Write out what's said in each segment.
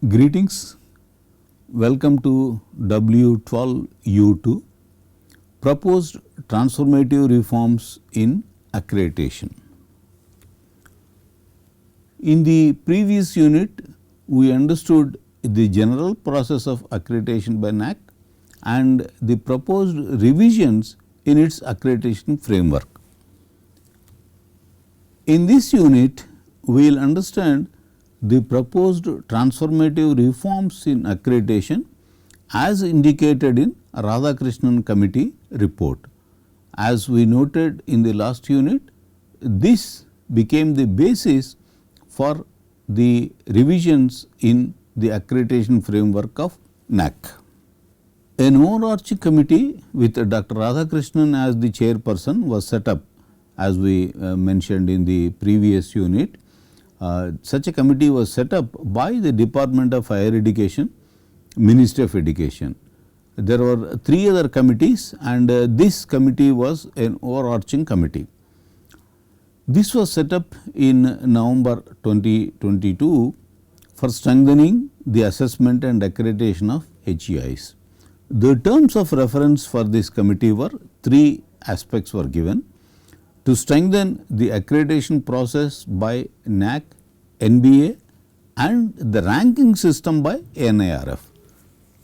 Greetings, welcome to W12U2 Proposed Transformative Reforms in Accreditation. In the previous unit, we understood the general process of accreditation by NAAC and the proposed revisions in its accreditation framework. In this unit, we will understand the proposed transformative reforms in accreditation as indicated in Radhakrishnan committee report. As we noted in the last unit, this became the basis for the revisions in the accreditation framework of NAAC. An overarching committee with Dr. Radhakrishnan as the chairperson was set up, as we mentioned in the previous unit. Such a committee was set up by the Department of Higher Education, Ministry of Education. There were 3 other committees and this committee was an overarching committee. This was set up in November 2022 for strengthening the assessment and accreditation of HEIs. The terms of reference for this committee were 3 aspects were given: to strengthen the accreditation process by NAAC, NBA and the ranking system by NARF.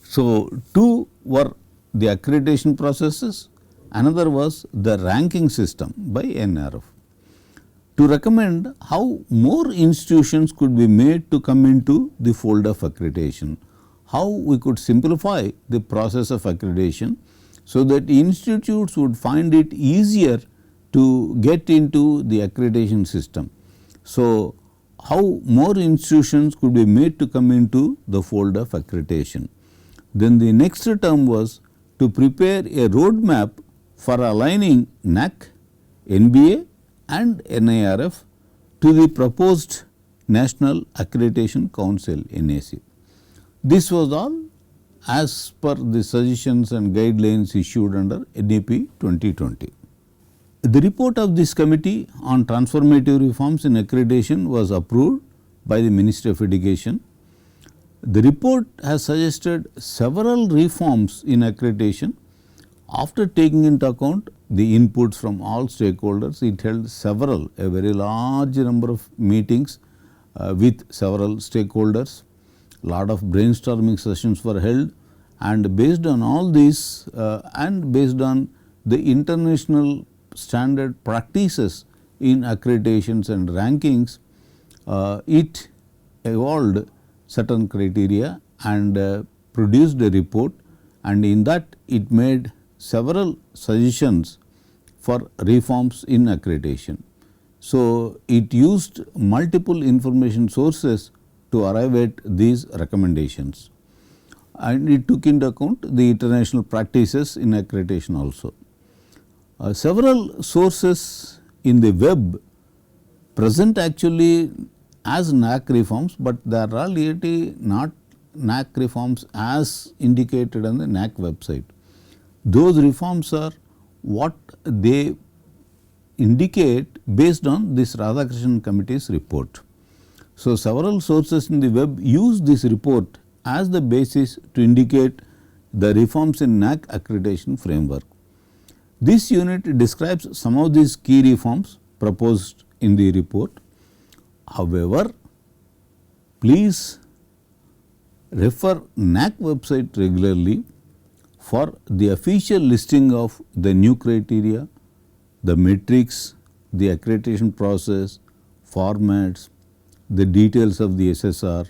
So, 2 were the accreditation processes, another was the ranking system by NARF. To recommend how more institutions could be made to come into the fold of accreditation, how we could simplify the process of accreditation so that institutes would find it easier to get into the accreditation system. So, how more institutions could be made to come into the fold of accreditation. Then the next term was to prepare a roadmap for aligning NAAC, NBA and NARF to the proposed National Accreditation Council NAAC. This was all as per the suggestions and guidelines issued under NAP 2020. The report of this committee on transformative reforms in accreditation was approved by the Ministry of Education. The report has suggested several reforms in accreditation. After taking into account the inputs from all stakeholders, it held a very large number of meetings with several stakeholders. Lot of brainstorming sessions were held, and based on all this and based on the international standard practices in accreditations and rankings, it evolved certain criteria and produced a report, and in that it made several suggestions for reforms in accreditation. So, it used multiple information sources to arrive at these recommendations, and it took into account the international practices in accreditation also. Several sources in the web present actually as NAAC reforms, but they are really not NAAC reforms as indicated on the NAAC website. Those reforms are what they indicate based on this Radhakrishnan committee's report. So, several sources in the web use this report as the basis to indicate the reforms in NAAC accreditation framework. This unit describes some of these key reforms proposed in the report. However, please refer NAAC website regularly for the official listing of the new criteria, the metrics, the accreditation process, formats, the details of the SSR,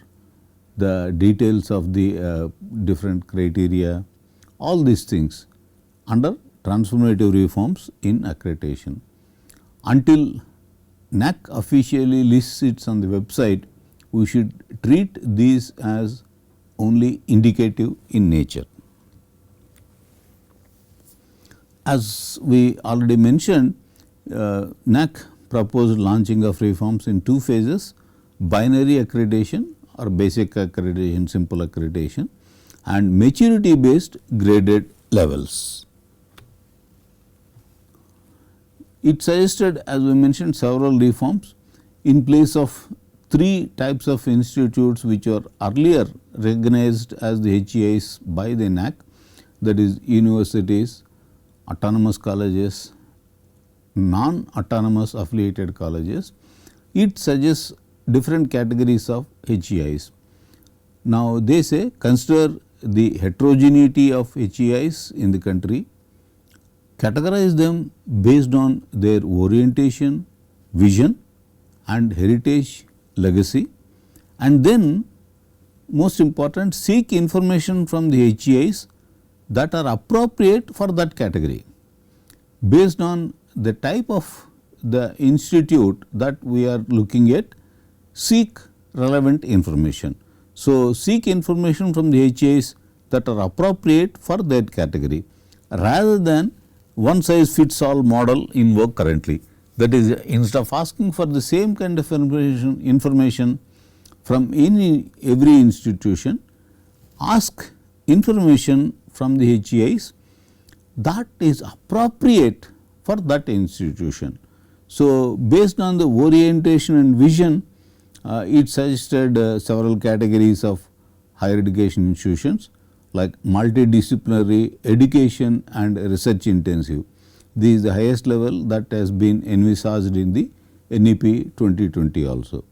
the details of the different criteria, all these things under transformative reforms in accreditation. Until NAAC officially lists it on the website, we should treat these as only indicative in nature. As we already mentioned, NAAC proposed launching of reforms in 2 phases: binary accreditation or basic accreditation, simple accreditation, and maturity based graded levels. It suggested, as we mentioned, several reforms. In place of three types of institutes which were earlier recognized as the HEIs by the NAAC, that is universities, autonomous colleges, non-autonomous affiliated colleges. It suggests different categories of HEIs. Now, they say consider the heterogeneity of HEIs in the country, categorize them based on their orientation, vision and heritage legacy, and then most important, seek information from the HEIs that are appropriate for that category. Based on the type of the institute that we are looking at, seek relevant information. So, seek information from the HEIs that are appropriate for that category, rather than one size fits all model in vogue currently. That is, instead of asking for the same kind of information from every institution, ask information from the HEIs that is appropriate for that institution. So, based on the orientation and vision, it suggested several categories of higher education institutions like multidisciplinary, education and research intensive. This is the highest level that has been envisaged in the NEP 2020 also.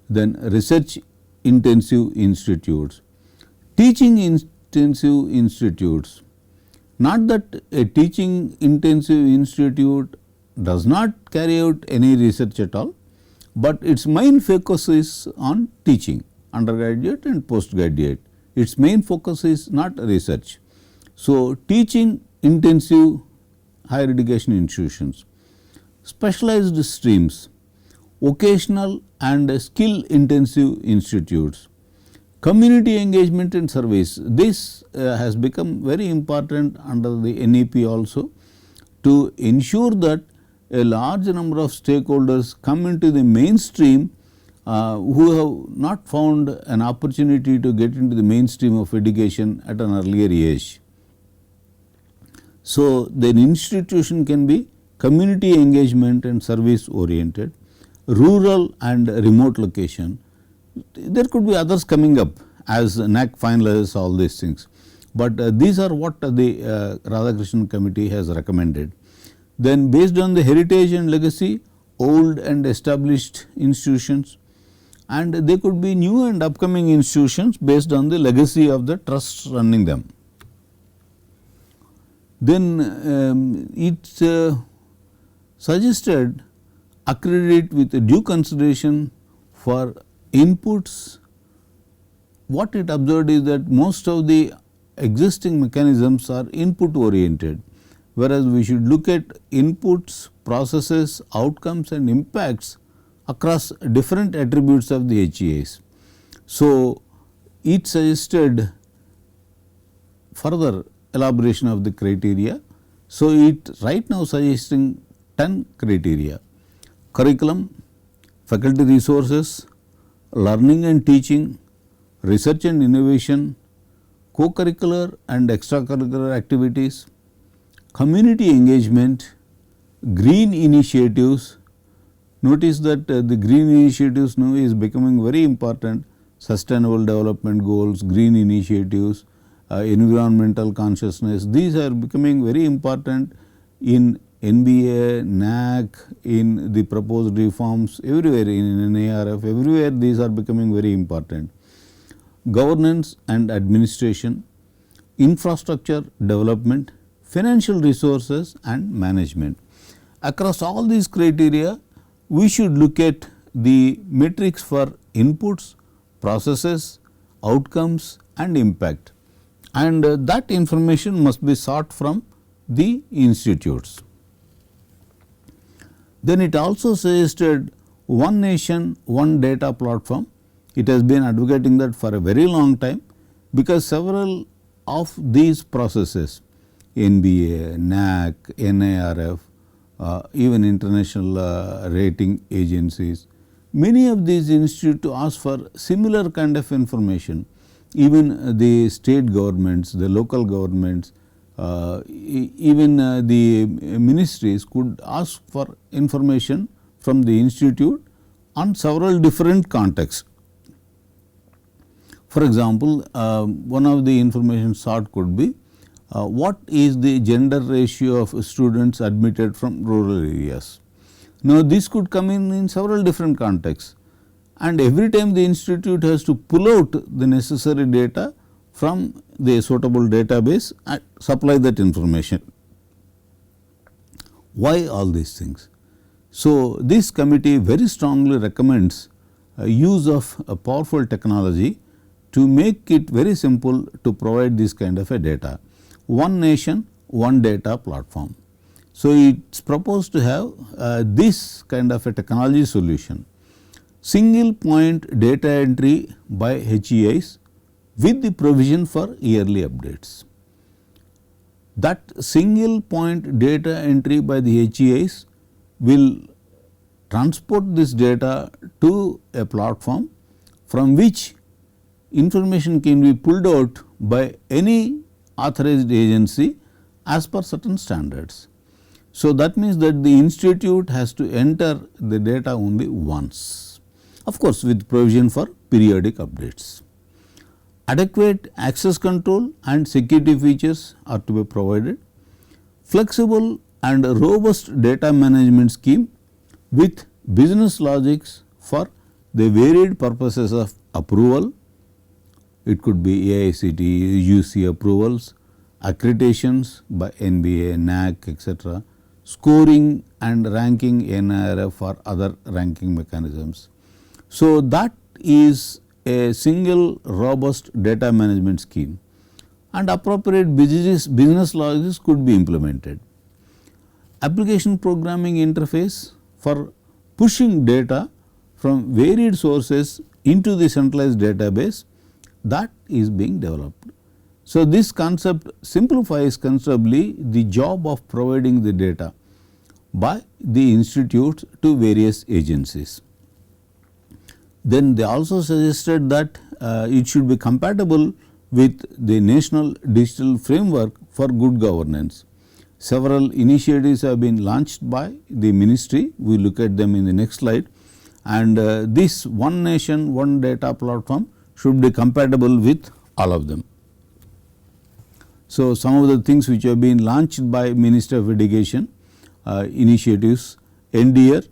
Then research intensive institutes, teaching intensive institutes. Not that a teaching intensive institute does not carry out any research at all, but its main focus is on teaching, undergraduate and postgraduate. Its main focus is not research. So, teaching intensive higher education institutions, specialized streams, vocational and skill intensive institutes, community engagement and service. This has become very important under the NEP also, to ensure that a large number of stakeholders come into the mainstream who have not found an opportunity to get into the mainstream of education at an earlier age. So, the institution can be community engagement and service oriented, rural and remote location. There could be others coming up as NAAC finalizes all these things, but these are what the Radhakrishnan committee has recommended. Then based on the heritage and legacy, old and established institutions, and they could be new and upcoming institutions based on the legacy of the trusts running them. Then it suggested accredit with due consideration for inputs. What it observed is that most of the existing mechanisms are input oriented, whereas we should look at inputs, processes, outcomes and impacts across different attributes of the HEIs. So, it suggested further elaboration of the criteria. So, it right now suggesting 10 criteria: curriculum, faculty resources, learning and teaching, research and innovation, co-curricular and extracurricular activities, community engagement, green initiatives. Notice that the green initiatives now is becoming very important: sustainable development goals, green initiatives, environmental consciousness. These are becoming very important in NBA, NAAC, in the proposed reforms, everywhere in NARF, everywhere these are becoming very important. Governance and administration, infrastructure development, financial resources and management. Across all these criteria, we should look at the metrics for inputs, processes, outcomes and impact, and that information must be sought from the institutes. Then it also suggested one nation, one data platform. It has been advocating that for a very long time, because several of these processes, NBA, NAAC, NARF, even international rating agencies, many of these institutes ask for similar kind of information. Even the state governments, the local governments, even the ministries could ask for information from the institute on several different contexts. For example, one of the information sought could be what is the gender ratio of students admitted from rural areas. Now, this could come in several different contexts, and every time the institute has to pull out the necessary data from the suitable database and supply that information. Why all these things? So, this committee very strongly recommends use of a powerful technology to make it very simple to provide this kind of a data. One nation, one data platform. So, it is proposed to have this kind of a technology solution. Single point data entry by HEIs with the provision for yearly updates. That single point data entry by the HEIs will transport this data to a platform from which information can be pulled out by any authorized agency as per certain standards. So, that means that the institute has to enter the data only once, of course, with provision for periodic updates. Adequate access control and security features are to be provided. Flexible and robust data management scheme with business logics for the varied purposes of approval. It could be AICTE, UC approvals, accreditations by NBA, NAAC, etc., scoring and ranking NIRF or other ranking mechanisms. So, that is a single robust data management scheme, and appropriate business logics could be implemented. Application programming interface for pushing data from varied sources into the centralized database, that is being developed. So, this concept simplifies considerably the job of providing the data by the institutes to various agencies. Then they also suggested that it should be compatible with the National Digital Framework for Good Governance. Several initiatives have been launched by the ministry, we will look at them in the next slide, and this one nation one data platform should be compatible with all of them. So, some of the things which have been launched by Ministry of Education initiatives, NDR,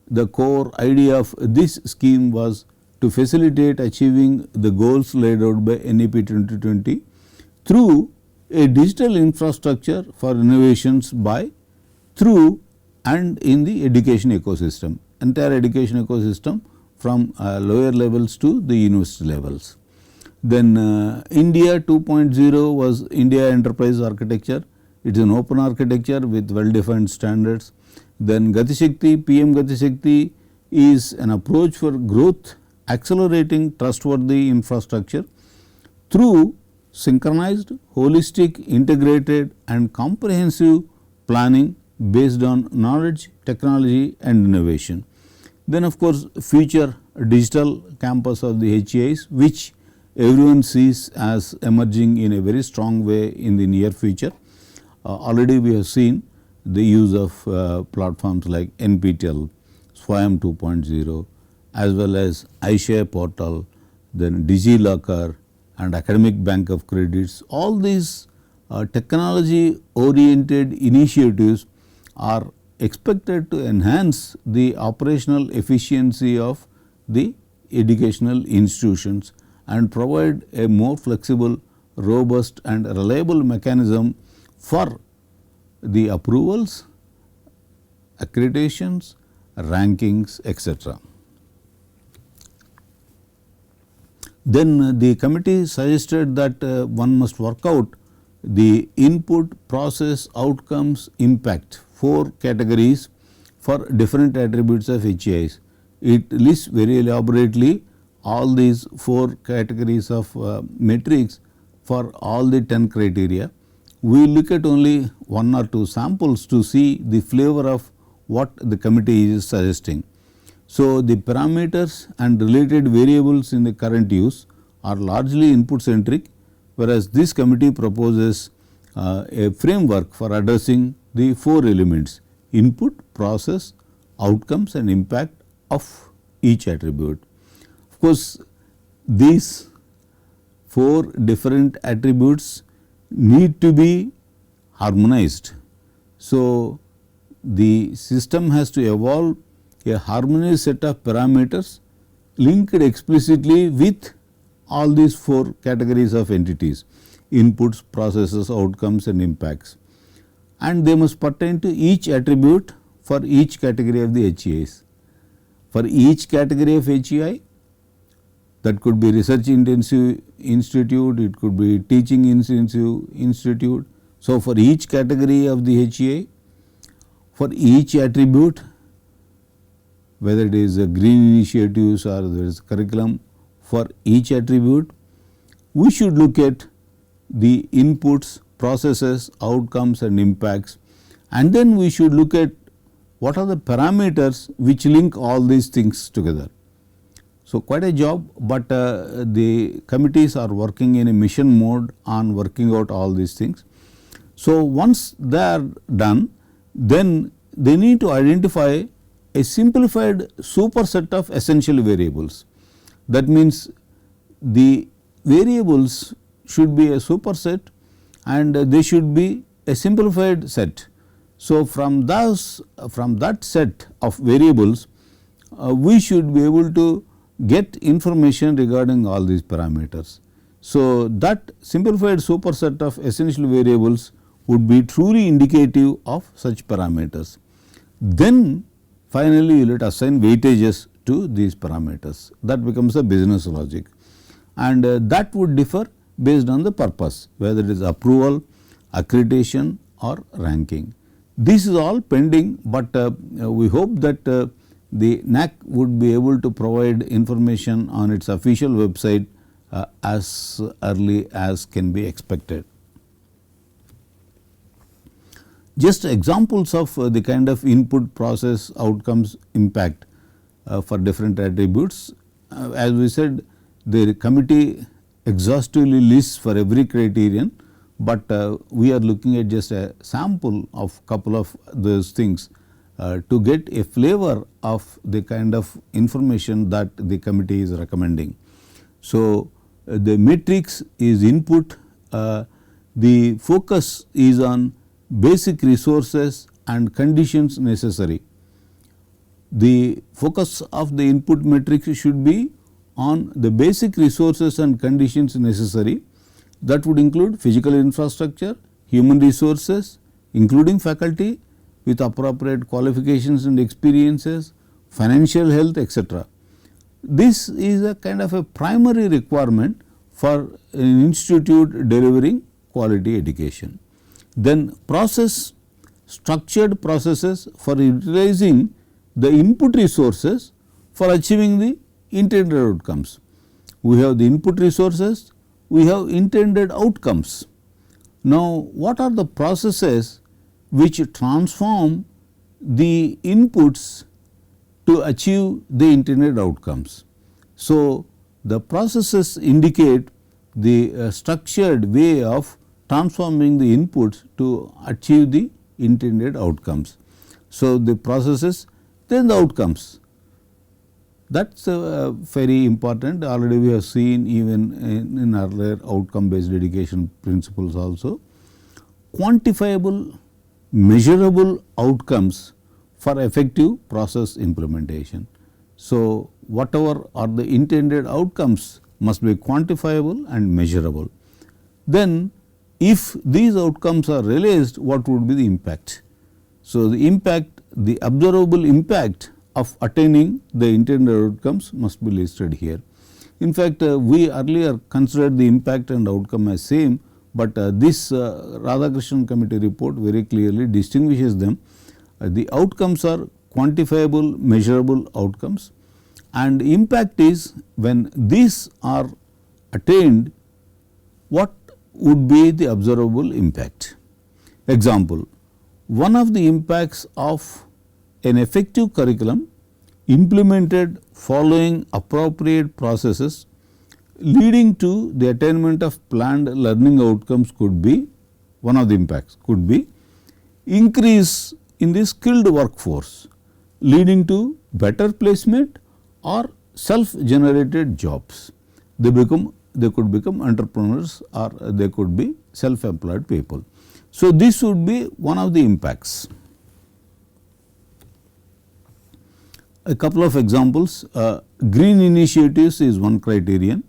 the core idea of this scheme was to facilitate achieving the goals laid out by NEP 2020 through a digital infrastructure for innovations by, through and in the education ecosystem, entire education ecosystem from lower levels to the university levels. Then India 2.0 was India Enterprise Architecture. It is an open architecture with well defined standards. Then Gati-Shakti, PM Gati-Shakti is an approach for growth, accelerating trustworthy infrastructure through synchronized, holistic, integrated and comprehensive planning based on knowledge, technology and innovation. Then of course, future digital campus of the HEIs, which everyone sees as emerging in a very strong way in the near future. Already we have seen the use of platforms like NPTEL, SWAYAM 2.0 as well as iShare portal, then DigiLocker and Academic Bank of Credits. All these technology oriented initiatives are expected to enhance the operational efficiency of the educational institutions and provide a more flexible, robust and reliable mechanism for the approvals, accreditations, rankings, etc. Then the committee suggested that one must work out the input, process, outcomes, impact, 4 categories for different attributes of HEIs. It lists very elaborately all these 4 categories of metrics for all the 10 criteria. We look at only 1 or 2 samples to see the flavor of what the committee is suggesting. So, the parameters and related variables in the current use are largely input centric, whereas this committee proposes a framework for addressing the 4 elements: input, process, outcomes and impact of each attribute. Of course, these 4 different attributes need to be harmonized. So, the system has to evolve a harmonious set of parameters linked explicitly with all these 4 categories of entities: inputs, processes, outcomes and impacts, and they must pertain to each attribute for each category of the HEIs. For each category of HEI, that could be research intensive institute, it could be teaching intensive institute. So, for each category of the HEI, for each attribute, whether it is a green initiatives or there is curriculum, for each attribute we should look at the inputs, processes, outcomes and impacts, and then we should look at what are the parameters which link all these things together. So, quite a job, but the committees are working in a mission mode on working out all these things. So, once they are done, then they need to identify a simplified superset of essential variables. That means, the variables should be a superset and they should be a simplified set. So, from that set of variables, we should be able to get information regarding all these parameters. So, that simplified superset of essential variables would be truly indicative of such parameters. Then finally, you let assign weightages to these parameters. That becomes a business logic, and that would differ based on the purpose, whether it is approval, accreditation or ranking. This is all pending, but we hope that the NAAC would be able to provide information on its official website as early as can be expected. Just examples of the kind of input, process, outcomes, impact for different attributes. As we said, the committee exhaustively lists for every criterion, but we are looking at just a sample of couple of those things to get a flavor of the kind of information that the committee is recommending. So, the matrix is input, the focus is on basic resources and conditions necessary. The focus of the input matrix should be on the basic resources and conditions necessary. That would include physical infrastructure, human resources including faculty with appropriate qualifications and experiences, financial health, etc. This is a kind of a primary requirement for an institute delivering quality education. Then process, structured processes for utilizing the input resources for achieving the intended outcomes. We have the input resources, we have intended outcomes. Now, what are the processes which transform the inputs to achieve the intended outcomes? So, the processes indicate the structured way of transforming the inputs to achieve the intended outcomes. So, the processes, then the outcomes, that is very important. Already we have seen even in earlier outcome based education principles also. Quantifiable, measurable outcomes for effective process implementation. So, whatever are the intended outcomes must be quantifiable and measurable. Then if these outcomes are realized, what would be the impact? So, the impact, the observable impact of attaining the intended outcomes must be listed here. In fact, we earlier considered the impact and outcome as same, but this Radhakrishnan committee report very clearly distinguishes them. The outcomes are quantifiable, measurable outcomes, and impact is when these are attained, what would be the observable impact. Example, one of the impacts of an effective curriculum implemented following appropriate processes leading to the attainment of planned learning outcomes could be, one of the impacts could be increase in the skilled workforce leading to better placement or self generated jobs. They could become entrepreneurs or they could be self employed people. So, this would be one of the impacts. A couple of examples, green initiatives is one criterion.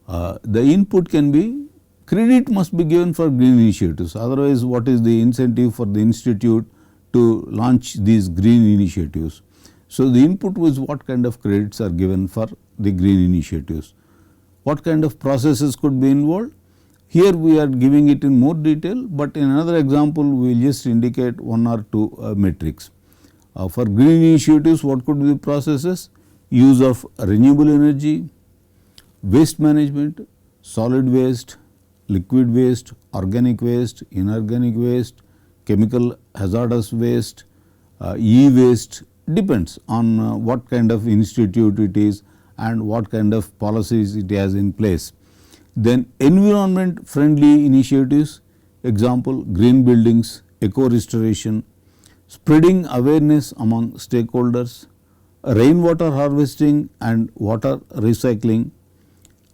The input can be credit must be given for green initiatives, otherwise what is the incentive for the institute to launch these green initiatives. So, the input was what kind of credits are given for the green initiatives, what kind of processes could be involved. Here we are giving it in more detail, but in another example we will just indicate one or two metrics. For green initiatives, what could be the processes? Use of renewable energy, waste management, solid waste, liquid waste, organic waste, inorganic waste, chemical hazardous waste, e-waste, depends on what kind of institute it is and what kind of policies it has in place. Then environment friendly initiatives, example green buildings, eco restoration, spreading awareness among stakeholders, rainwater harvesting and water recycling,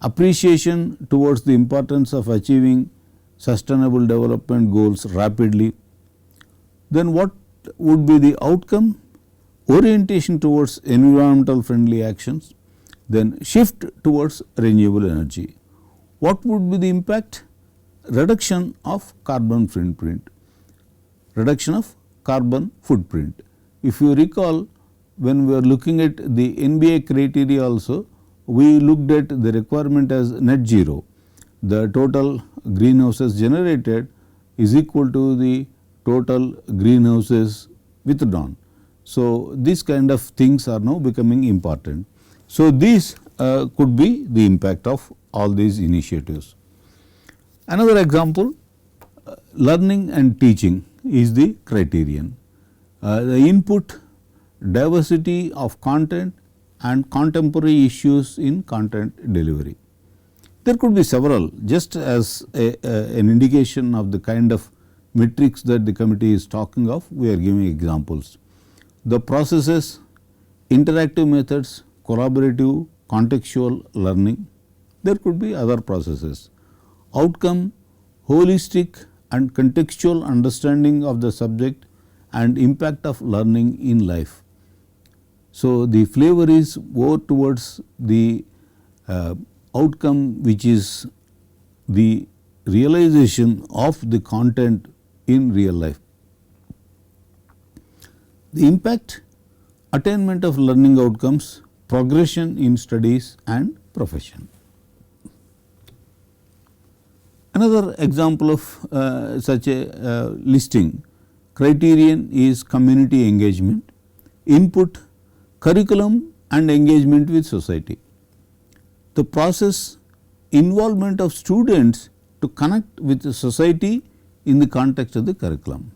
appreciation towards the importance of achieving sustainable development goals rapidly. Then what would be the outcome? Orientation towards environmental friendly actions, then shift towards renewable energy. What would be the impact? Reduction of carbon footprint. Reduction of carbon footprint. If you recall, when we are looking at the NBA criteria also, we looked at the requirement as net zero. The total greenhouses generated is equal to the total greenhouses withdrawn. So, these kind of things are now becoming important. So, these could be the impact of all these initiatives. Another example, learning and teaching is the criterion. The input, diversity of content and contemporary issues in content delivery. There could be several, just as an indication of the kind of metrics that the committee is talking of, we are giving examples. The processes, interactive methods, collaborative, contextual learning, there could be other processes. Outcome, holistic and contextual understanding of the subject and impact of learning in life. So, the flavor is more towards the outcome, which is the realization of the content in real life. The impact, attainment of learning outcomes, progression in studies and profession. Another example of such a listing criterion is community engagement, input, curriculum and engagement with society. The process, involvement of students to connect with the society in the context of the curriculum.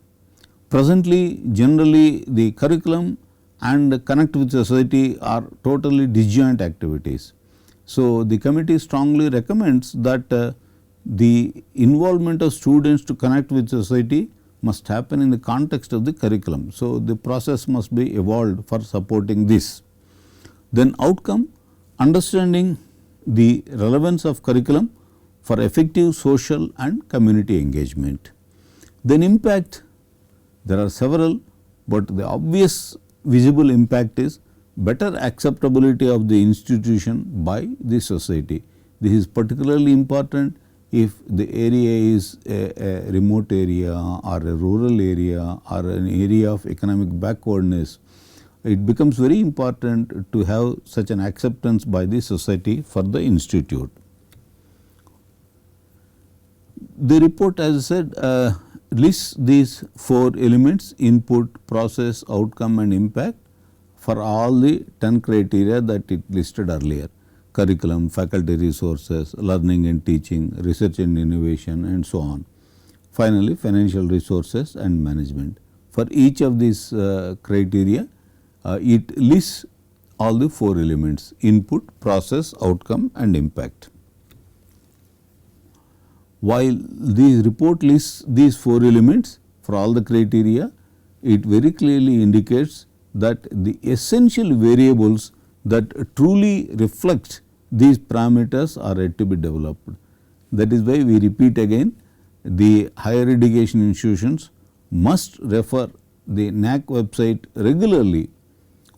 Presently, generally the curriculum and connect with society are totally disjoint activities. So, the committee strongly recommends that the involvement of students to connect with society must happen in the context of the curriculum. So, the process must be evolved for supporting this. Then outcome, understanding the relevance of curriculum for effective social and community engagement. Then impact, there are several, but the obvious visible impact is better acceptability of the institution by the society. This is particularly important if the area is a remote area or a rural area or an area of economic backwardness. It becomes very important to have such an acceptance by the society for the institute. The report, as I said, lists these 4 elements: input, process, outcome and impact for all the 10 criteria that it listed earlier: curriculum, faculty resources, learning and teaching, research and innovation and so on. Finally, financial resources and management. For each of these criteria, it lists all the 4 elements: input, process, outcome and impact. While the report lists these 4 elements for all the criteria, it very clearly indicates that the essential variables that truly reflects these parameters are yet to be developed. That is why we repeat again, the higher education institutions must refer the NAAC website regularly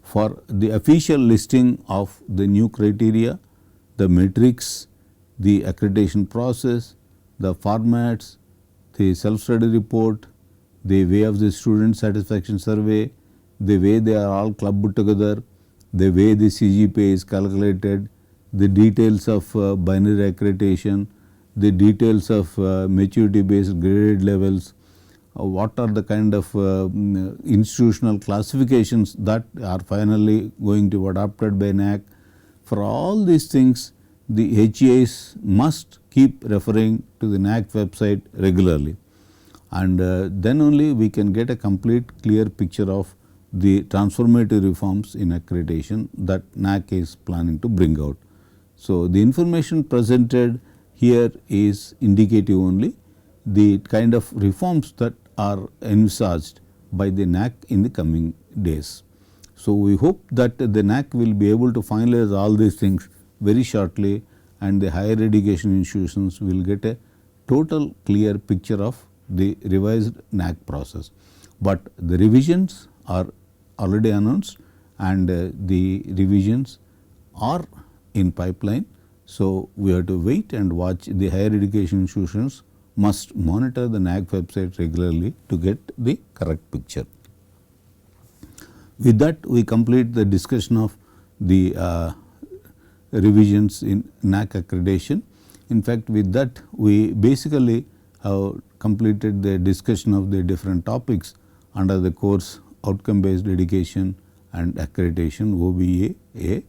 for the official listing of the new criteria, the metrics, the accreditation process, the formats, the self-study report, the way of the student satisfaction survey, the way they are all clubbed together, the way the CGPA is calculated, the details of binary accreditation, the details of maturity based graded levels, what are the kind of institutional classifications that are finally going to be adopted by NAAC. For all these things, the HEIs must keep referring to the NAAC website regularly, and then only we can get a complete clear picture of the transformative reforms in accreditation that NAAC is planning to bring out. So, the information presented here is indicative only. The kind of reforms that are envisaged by the NAAC in the coming days. So, we hope that the NAAC will be able to finalize all these things very shortly, and the higher education institutions will get a total clear picture of the revised NAAC process. But the revisions are already announced, and the revisions are in pipeline. So, we have to wait and watch. The higher education institutions must monitor the NAAC website regularly to get the correct picture. With that, we complete the discussion of the revisions in NAAC accreditation. In fact, with that we basically have completed the discussion of the different topics under the course outcome based education and accreditation OBA.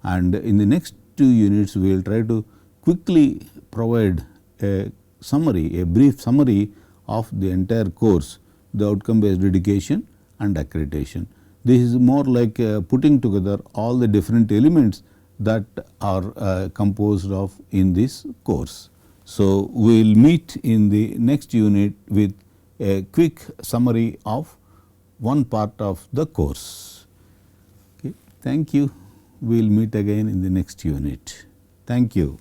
And in the next 2 units we will try to quickly provide a summary, a brief summary of the entire course, the outcome based education and accreditation. This is more like putting together all the different elements that are composed of in this course. So, we will meet in the next unit with a quick summary of one part of the course. Okay. Thank you. We will meet again in the next unit. Thank you.